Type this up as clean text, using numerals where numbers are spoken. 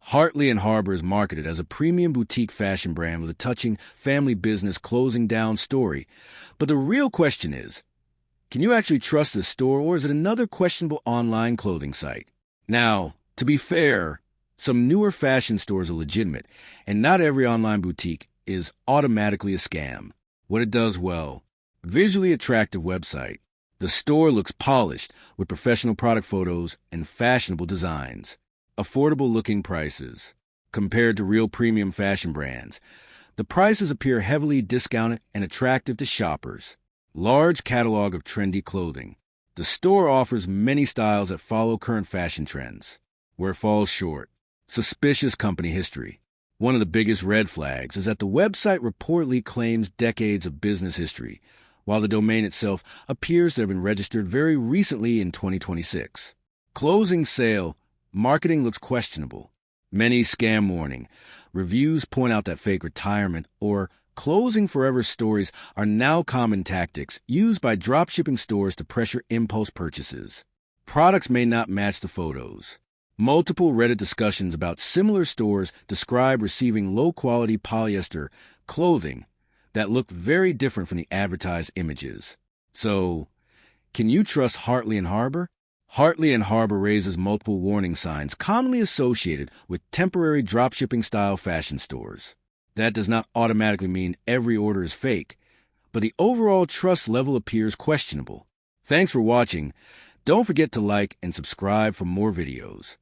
Hartley and Harbour is marketed as a premium boutique fashion brand with a touching family business closing down story. But the real question is, can you actually trust this store, or is it another questionable online clothing site? Now, to be fair, some newer fashion stores are legitimate, and not every online boutique is automatically a scam. What it does well: visually attractive website. The store looks polished with professional product photos and fashionable designs. Affordable-looking prices. Compared to real premium fashion brands, the prices appear heavily discounted and attractive to shoppers. Large catalog of trendy clothing. The store offers many styles that follow current fashion trends. Where it falls short: suspicious company history. One of the biggest red flags is that the website reportedly claims decades of business history, while the domain itself appears to have been registered very recently in 2026. Closing sale. Marketing looks questionable. Many scam warning. Reviews point out that fake retirement or closing forever stories are now common tactics used by dropshipping stores to pressure impulse purchases. Products may not match the photos. Multiple Reddit discussions about similar stores describe receiving low-quality polyester clothing that look very different from the advertised images. So, can you trust Hartley and Harbour? Hartley and Harbour raises multiple warning signs commonly associated with temporary dropshipping-style fashion stores. That does not automatically mean every order is fake, but the overall trust level appears questionable. Thanks for watching. Don't forget to like and subscribe for more videos.